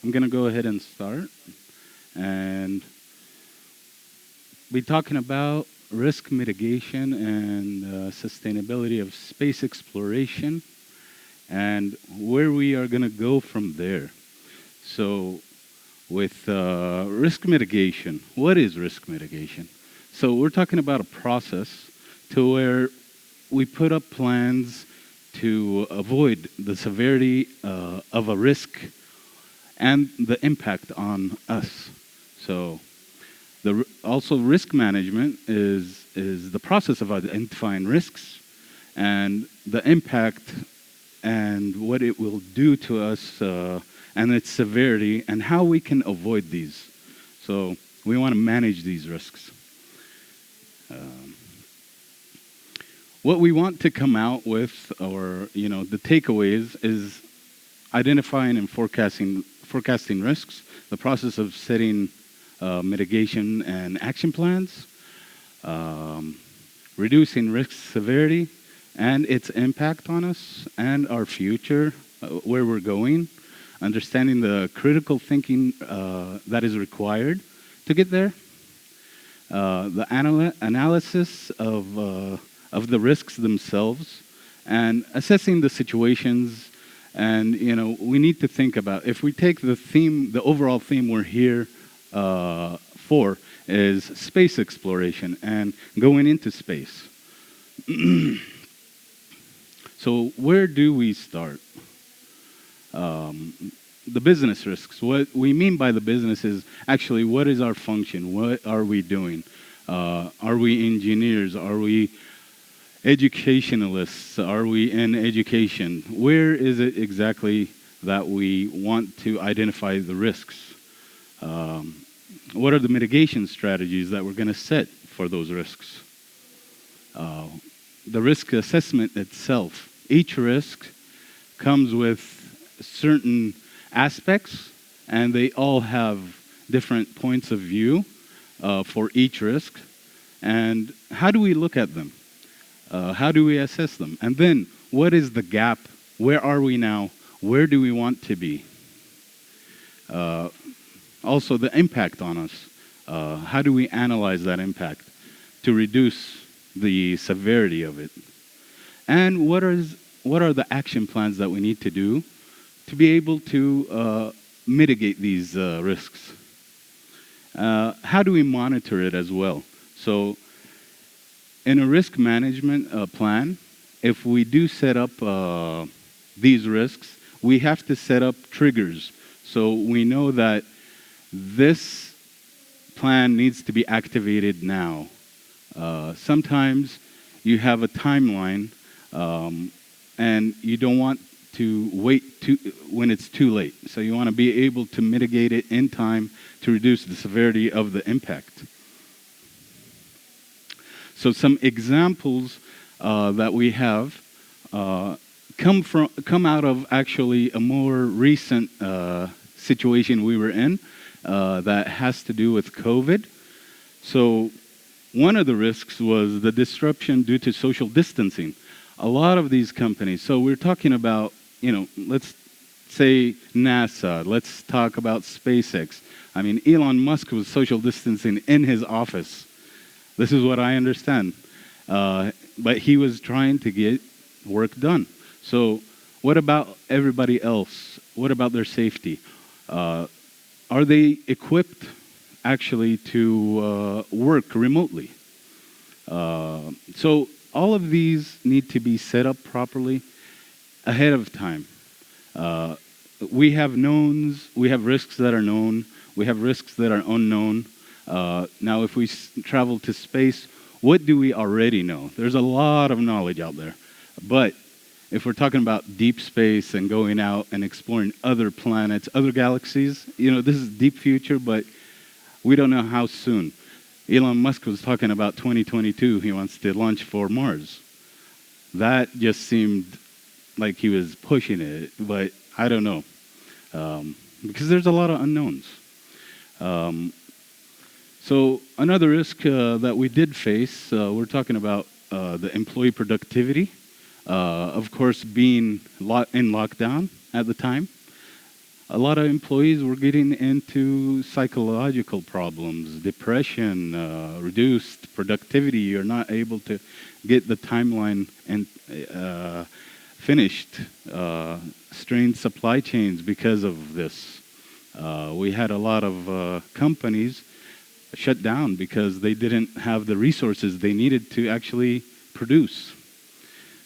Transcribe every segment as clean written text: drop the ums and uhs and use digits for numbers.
I'm going to go ahead and start and be talking about risk mitigation and sustainability of space exploration and where we are going to go from there. So with risk mitigation, what is risk mitigation? So we're talking about a process to where we put up plans to avoid the severity of a risk and the impact on us. So also risk management is the process of identifying risks and the impact and what it will do to us and its severity and how we can avoid these. So we want to manage these risks. What we want to come out with, or the takeaways, is identifying and forecasting risks, the process of setting mitigation and action plans, reducing risk severity and its impact on us and our future, where we're going, understanding the critical thinking that is required to get there, the analysis of the risks themselves, and assessing the situations. And we need to think about, if we take the overall theme we're here for is space exploration and going into space. So where do we start? The business risks. What we mean by the business is actually, what is our function? What are we doing? Are we engineers? Are we educationalists? Are we in education? Where is it exactly that we want to identify the risks? What are the mitigation strategies that we're going to set for those risks? The risk assessment itself. Each risk comes with certain aspects, and they all have different points of view for each risk. And how do we look at them? How do we assess them? And then, what is the gap? Where are we now? Where do we want to be? Also, the impact on us. How do we analyze that impact to reduce the severity of it? And what are the action plans that we need to do to be able to mitigate these risks? How do we monitor it as well? So in a risk management plan, if we do set up these risks, we have to set up triggers. So we know that this plan needs to be activated now. Sometimes you have a timeline and you don't want to wait when it's too late. So you want to be able to mitigate it in time to reduce the severity of the impact. So some examples that we have come out of actually a more recent situation we were in that has to do with COVID. So one of the risks was the disruption due to social distancing. A lot of these companies, so we're talking about, let's say NASA, let's talk about SpaceX. I mean, Elon Musk was social distancing in his office. This is what I understand. But he was trying to get work done. So what about everybody else? What about their safety? Are they equipped actually to work remotely? So all of these need to be set up properly ahead of time. We have knowns, we have risks that are known, we have risks that are unknown. Now, if we travel to space, what do we already know? There's a lot of knowledge out there. But if we're talking about deep space and going out and exploring other planets, other galaxies, this is deep future, but we don't know how soon. Elon Musk was talking about 2022. He wants to launch for Mars. That just seemed like he was pushing it, but I don't know. Because there's a lot of unknowns. So another risk that we did face, we're talking about the employee productivity. Of course, being in lockdown at the time. a lot of employees were getting into psychological problems, depression, reduced productivity. You're not able to get the timeline and finished, strained supply chains because of this. We had a lot of companies shut down because they didn't have the resources they needed to actually produce.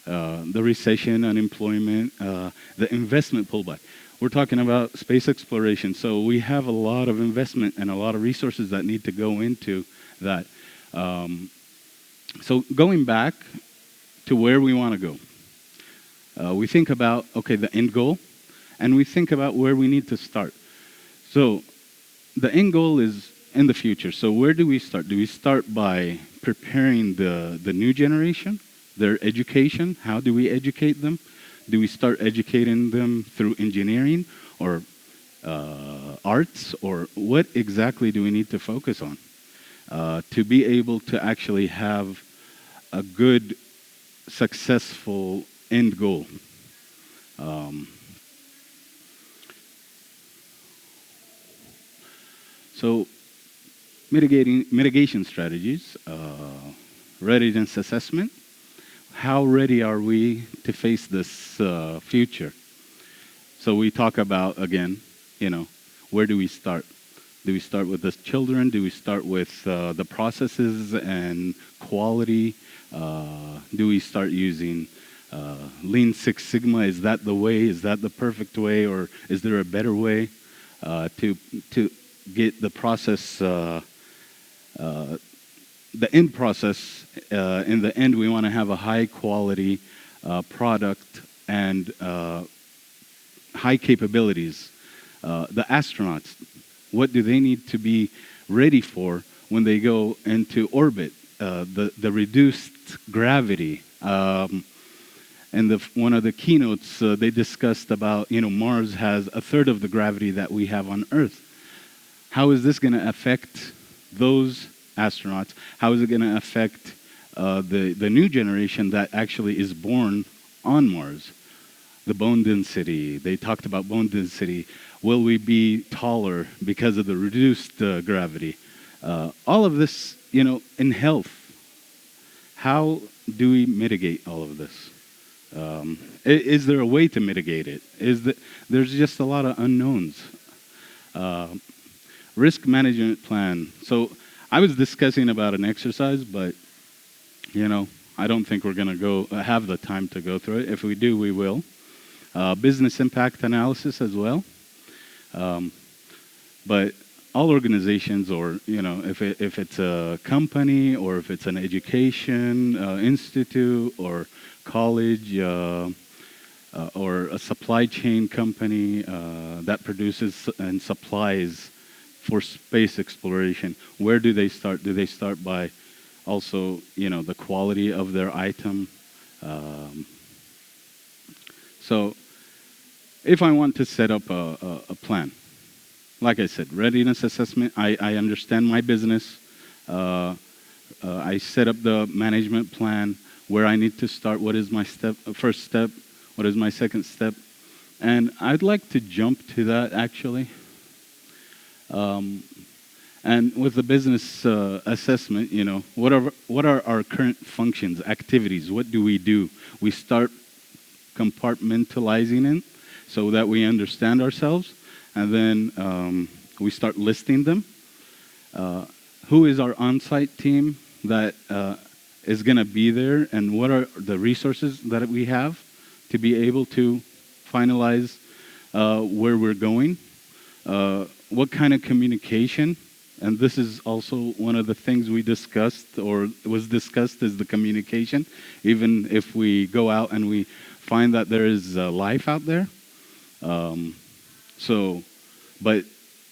The recession, unemployment, the investment pullback. We're talking about space exploration, so we have a lot of investment and a lot of resources that need to go into that. So going back to where we want to go, we think about, okay, the end goal, and we think about where we need to start. So the end goal is in the future. So where do we start? Do we start by preparing the new generation, their education? How do we educate them? Do we start educating them through engineering or arts? Or what exactly do we need to focus on to be able to actually have a good, successful end goal? So mitigation strategies, readiness assessment. How ready are we to face this future? So we talk about, again, where do we start? Do we start with the children? Do we start with the processes and quality? Do we start using Lean Six Sigma? Is that the way? Is that the perfect way? Or is there a better way to get the process, the end process? In the end, we want to have a high quality product and high capabilities. The astronauts, what do they need to be ready for when they go into orbit? The reduced gravity. And one of the keynotes, they discussed about, Mars has a third of the gravity that we have on Earth. How is this going to affect those astronauts? How is it going to affect the new generation that actually is born on Mars? The bone density. They talked about bone density. Will we be taller because of the reduced gravity? All of this, in health. How do we mitigate all of this? Is there a way to mitigate it? There's just a lot of unknowns. Risk management plan. So I was discussing about an exercise, but I don't think we're going to have the time to go through it. If we do, we will. Business impact analysis as well. But all organizations, or if it's a company or if it's an education institute or college or a supply chain company that produces and supplies for space exploration, where do they start? Do they start by also, the quality of their item? So if I want to set up a plan, like I said, readiness assessment, I understand my business. I set up the management plan, where I need to start, what is my first step, what is my second step. And I'd like to jump to that, actually. And with the business assessment, what are our current functions, activities? What do? We start compartmentalizing it so that we understand ourselves, and then we start listing them. Who is our on-site team that is going to be there, and what are the resources that we have to be able to finalize where we're going? What kind of communication? And this is also one of the things we discussed, or was discussed, is the communication. Even if we go out and we find that there is life out there.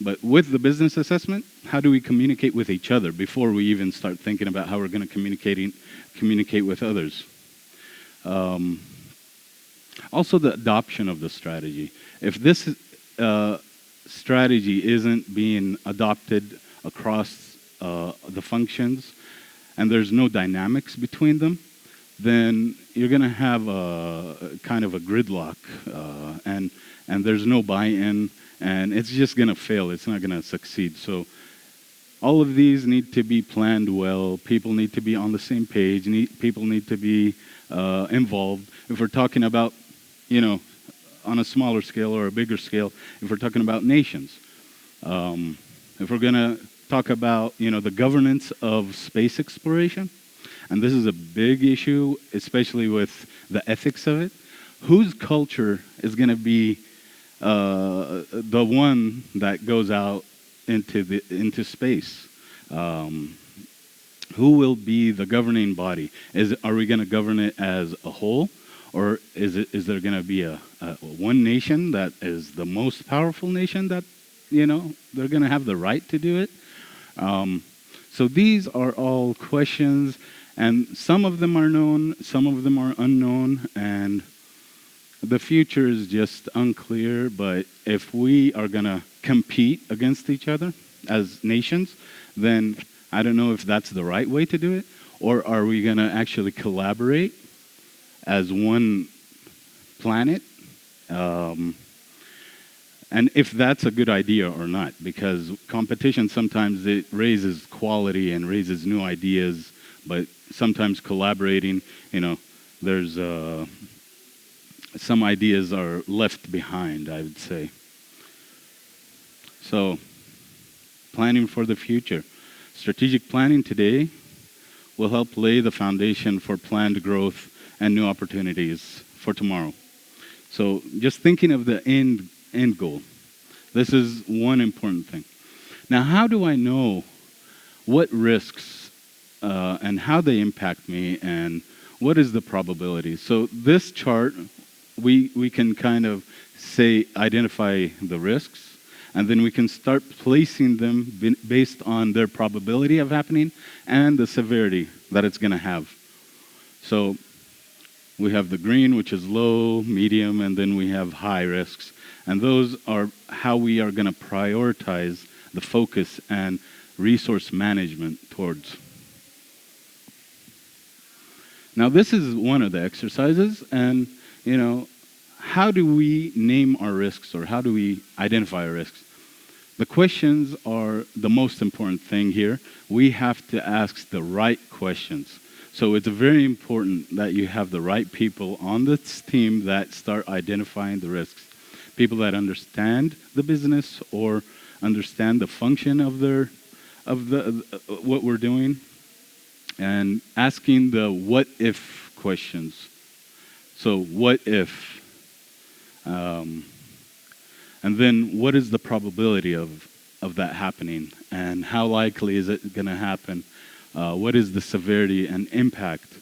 But with the business assessment, how do we communicate with each other before we even start thinking about how we're going to communicate with others? Also, the adoption of the strategy. If this strategy isn't being adopted across the functions, and there's no dynamics between them, then you're going to have a kind of a gridlock, and there's no buy-in, and it's just going to fail. It's not going to succeed. So all of these need to be planned well. People need to be on the same page. People need to be involved. If we're talking about, on a smaller scale or a bigger scale, if we're talking about nations, if we're going to talk about, the governance of space exploration, and this is a big issue, especially with the ethics of it, whose culture is going to be the one that goes out into space? Who will be the governing body? Are we going to govern it as a whole, or is there going to be a one nation that is the most powerful nation that they're going to have the right to do it? So these are all questions, and some of them are known, some of them are unknown, and the future is just unclear. But if we are going to compete against each other as nations, then I don't know if that's the right way to do it, or are we going to actually collaborate as one planet? And if that's a good idea or not, because competition sometimes it raises quality and raises new ideas, but sometimes collaborating, there's some ideas are left behind, I would say. So, planning for the future. Strategic planning today will help lay the foundation for planned growth and new opportunities for tomorrow. So just thinking of the end goal. This is one important thing. Now, how do I know what risks and how they impact me, and what is the probability? So this chart, we can kind of identify the risks, and then we can start placing them based on their probability of happening and the severity that it's going to have. So we have the green, which is low, medium, and then we have high risks. And those are how we are going to prioritize the focus and resource management towards. Now, this is one of the exercises, and, how do we name our risks, or how do we identify our risks? The questions are the most important thing here. We have to ask the right questions. So it's very important that you have the right people on this team that start identifying the risks. People that understand the business or understand the function of what we're doing, and asking the what if questions. So what if? And then what is the probability of that happening, and how likely is it going to happen? What is the severity and impact?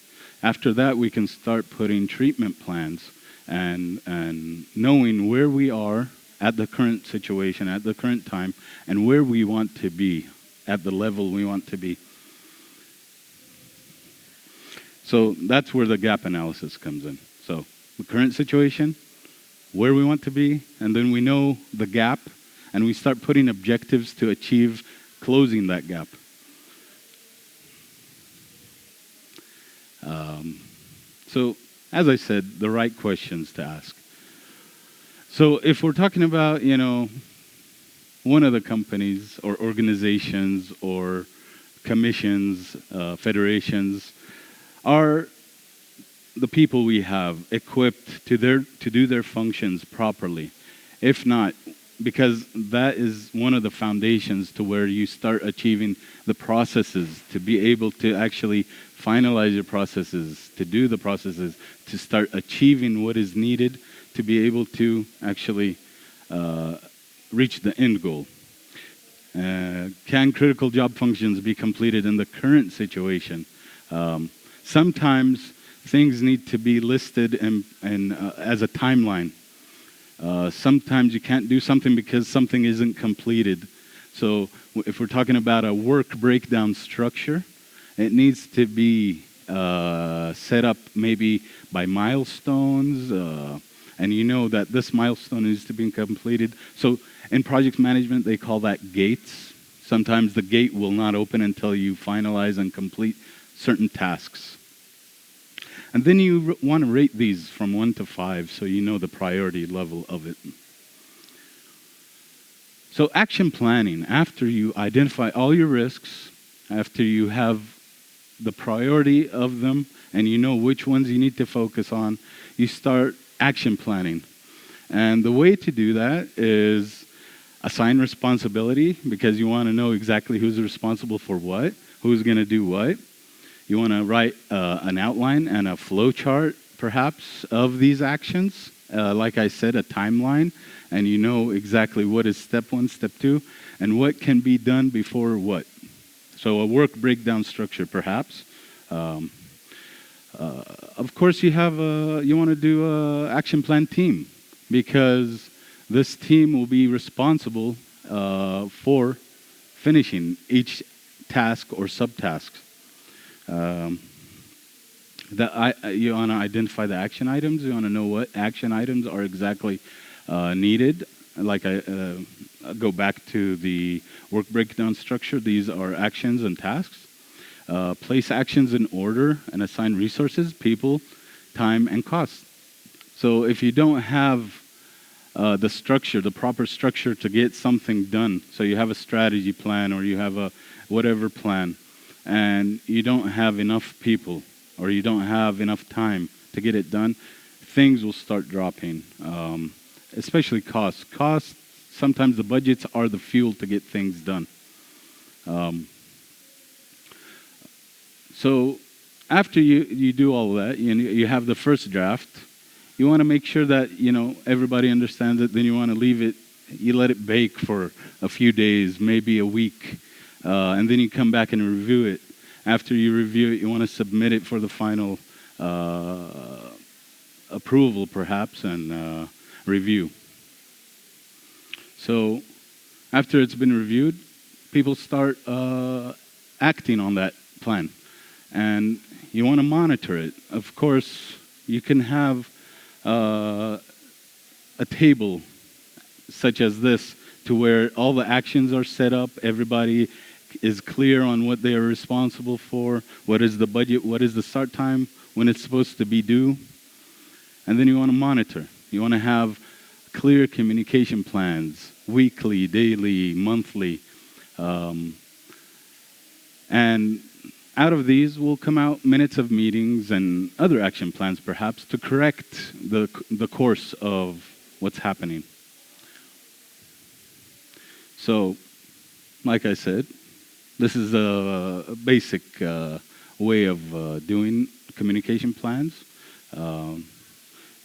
After that, we can start putting treatment plans and knowing where we are at the current situation, at the current time, and where we want to be, at the level we want to be. So that's where the gap analysis comes in. So the current situation, where we want to be, and then we know the gap, and we start putting objectives to achieve closing that gap. So, as I said, the right questions to ask. So if we're talking about, one of the companies or organizations or commissions, federations, are the people we have equipped to do their functions properly? If not, because that is one of the foundations to where you start achieving the processes, to be able to actually finalize your processes, to do the processes, to start achieving what is needed to be able to actually reach the end goal. Can critical job functions be completed in the current situation? Sometimes things need to be listed as a timeline. Sometimes you can't do something because something isn't completed. So if we're talking about a work breakdown structure, it needs to be set up maybe by milestones, and you know that this milestone needs to be completed. So in project management, they call that gates. Sometimes the gate will not open until you finalize and complete certain tasks. And then you want to rate these from 1 to 5 so you know the priority level of it. So action planning, after you identify all your risks, after you have the priority of them, and you know which ones you need to focus on, you start action planning. And the way to do that is assign responsibility, because you want to know exactly who's responsible for what, who's going to do what. You want to write an outline and a flow chart, perhaps, of these actions. Like I said, a timeline, and you know exactly what is step 1, step 2, and what can be done before what. So a work breakdown structure, perhaps. Of course, you want to do an action plan team, because this team will be responsible for finishing each task or subtasks. You want to identify the action items. You want to know what action items are exactly needed. Like I go back to the work breakdown structure. These are actions and tasks. Place actions in order and assign resources, people, time, and cost. So if you don't have the structure, the proper structure to get something done, so you have a strategy plan or you have a whatever plan, and you don't have enough people or you don't have enough time to get it done, things will start dropping, especially costs. Costs, sometimes the budgets are the fuel to get things done. So after you do all that, you have the first draft. You want to make sure that everybody understands it. Then you want to leave it. You let it bake for a few days, maybe a week, and then you come back and review it. After you review it, you want to submit it for the final approval, perhaps, and review. So after it's been reviewed, people start acting on that plan. And you want to monitor it. Of course, you can have a table such as this to where all the actions are set up, everybody is clear on what they are responsible for, what is the budget, what is the start time, when it's supposed to be due. And then you want to monitor. You want to have clear communication plans, weekly, daily, monthly. And out of these will come out minutes of meetings and other action plans, perhaps, to correct the course of what's happening. So, like I said, this is a basic way of doing communication plans.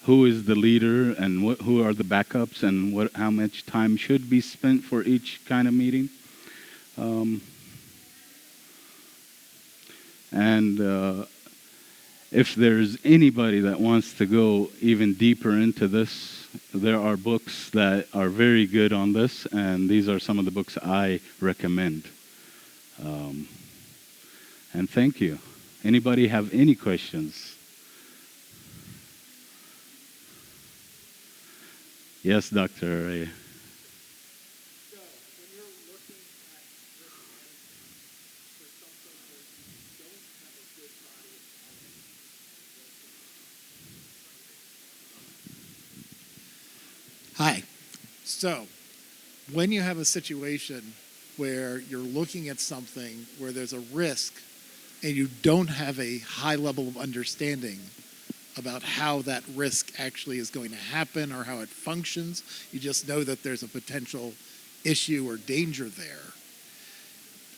Who is the leader, and who are the backups, and how much time should be spent for each kind of meeting. And if there's anybody that wants to go even deeper into this, there are books that are very good on this, and these are some of the books I recommend. And thank you. Anybody have any questions? Yes, Dr. Ray. Hi. So, when you have a situation where you're looking at something where there's a risk and you don't have a high level of understanding about how that risk actually is going to happen or how it functions, you just know that there's a potential issue or danger there.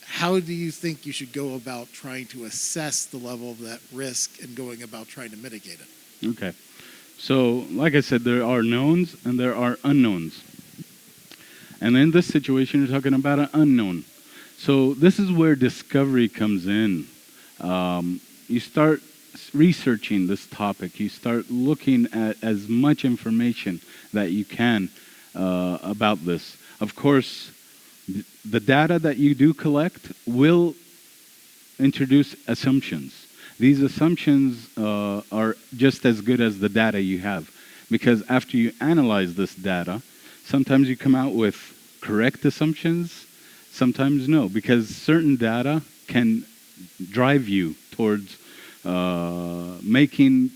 How do you think you should go about trying to assess the level of that risk and going about trying to mitigate it? Okay. So, like I said, there are knowns and there are unknowns. And in this situation, you're talking about an unknown. So this is where discovery comes in. You start researching this topic. You start looking at as much information that you can about this. Of course, the data that you do collect will introduce assumptions. These assumptions are just as good as the data you have, because after you analyze this data, sometimes you come out with correct assumptions, sometimes no, because certain data can drive you towards making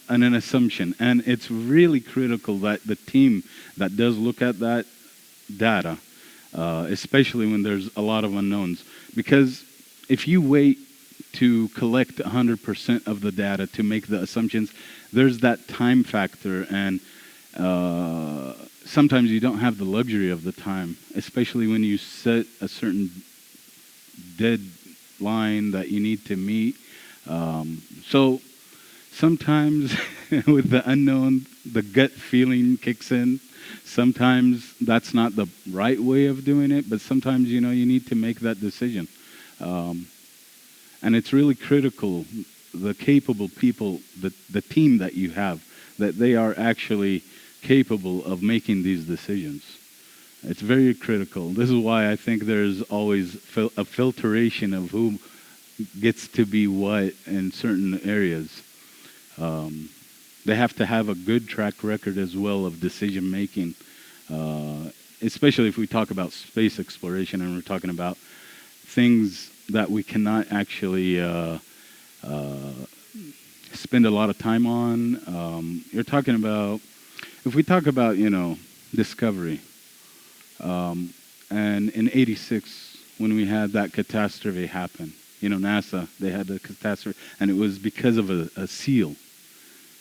an assumption. And it's really critical that the team that does look at that data especially when there's a lot of unknowns. Because if you wait to collect 100% of the data to make the assumptions, there's that time factor, and sometimes you don't have the luxury of the time, especially when you set a certain deadline that you need to meet. So sometimes with the unknown, the gut feeling kicks in. Sometimes that's not the right way of doing it, but sometimes, you need to make that decision. And it's really critical, the capable people, the team that you have, that they are actually capable of making these decisions. It's very critical. This is why I think there's always a filtration of who gets to be what in certain areas. They have to have a good track record as well of decision making, especially if we talk about space exploration and we're talking about things that we cannot actually spend a lot of time on. You're talking about, if we talk about, discovery, and in '86 when we had that catastrophe happen, NASA, they had the catastrophe, and it was because of a seal.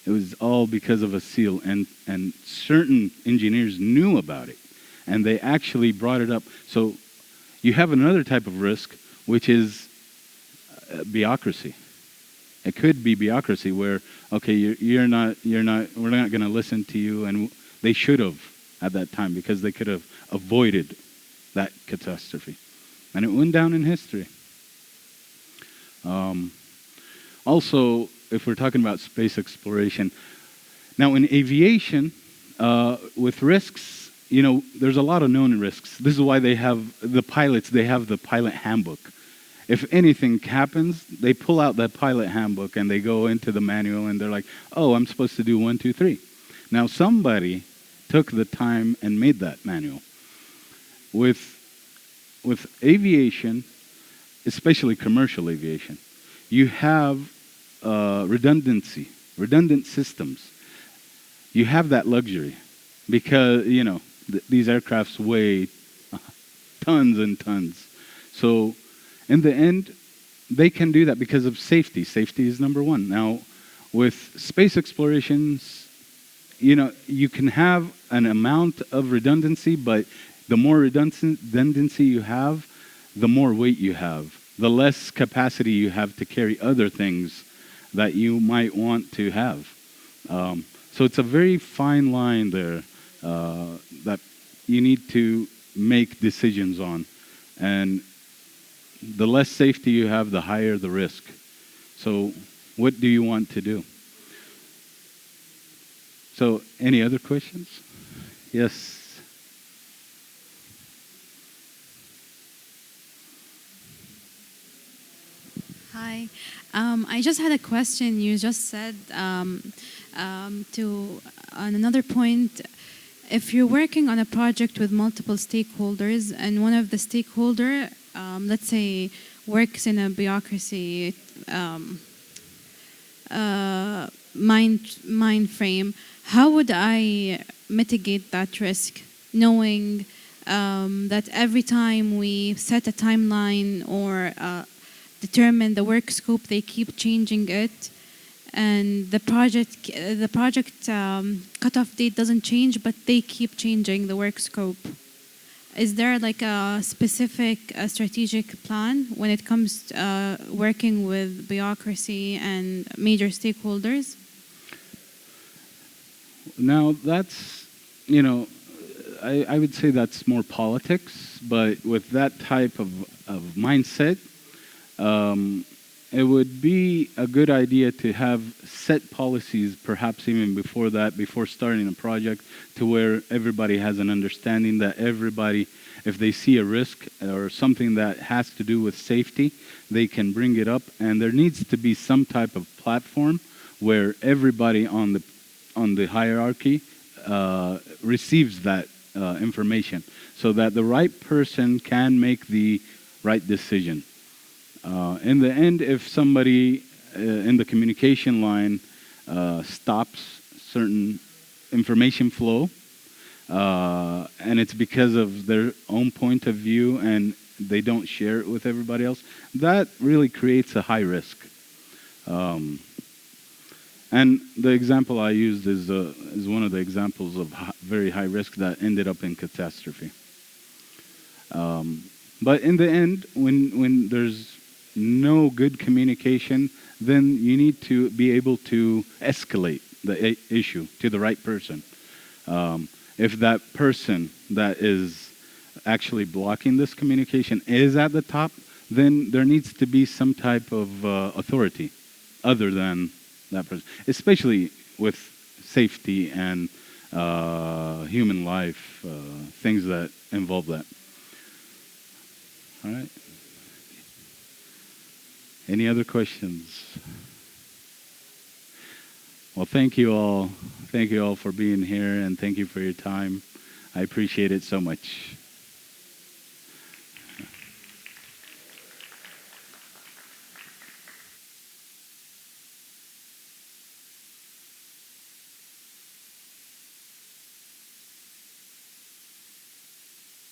It was all because of a seal, and certain engineers knew about it, and they actually brought it up. So you have another type of risk, which is bureaucracy. It could be bureaucracy where, okay, we're not going to listen to you, and they should have at that time because they could have avoided that catastrophe, and it went down in history. Also, if we're talking about space exploration, now in aviation, with risks, there's a lot of known risks. This is why they have the pilots, they have the pilot handbook. If anything happens, they pull out that pilot handbook and they go into the manual and they're like, oh, I'm supposed to do 1, 2, 3. Now somebody took the time and made that manual. With aviation, especially commercial aviation, you have redundant systems. You have that luxury because, these aircrafts weigh tons and tons. So in the end, they can do that because of safety. Safety is number one. Now, with space explorations, you can have an amount of redundancy, but the more redundancy you have, the more weight you have, the less capacity you have to carry other things that you might want to have. So it's a very fine line there that you need to make decisions on. And the less safety you have, the higher the risk. So what do you want to do? So any other questions? Yes. Hi. I just had a question. You just said on another point, if you're working on a project with multiple stakeholders and one of the stakeholder, let's say, works in a bureaucracy mind frame, how would I mitigate that risk, knowing that every time we set a timeline or determine the work scope, they keep changing it, and the project cutoff date doesn't change, but they keep changing the work scope. Is there like a specific strategic plan when it comes to working with bureaucracy and major stakeholders? Now that's, I would say that's more politics, but with that type of mindset, it would be a good idea to have set policies, perhaps even before that, before starting a project, to where everybody has an understanding that everybody, if they see a risk or something that has to do with safety, they can bring it up. And there needs to be some type of platform where everybody on the hierarchy receives that information, so that the right person can make the right decision. In the end, if somebody in the communication line stops certain information flow, and it's because of their own point of view and they don't share it with everybody else, that really creates a high risk. And the example I used is one of the examples of very high risk that ended up in catastrophe. But in the end, when there's no good communication, then you need to be able to escalate the issue to the right person. If that person that is actually blocking this communication is at the top, then there needs to be some type of authority other than that person, especially with safety and human life, things that involve that. All right. Any other questions? Well, thank you all. Thank you all for being here, and thank you for your time. I appreciate it so much.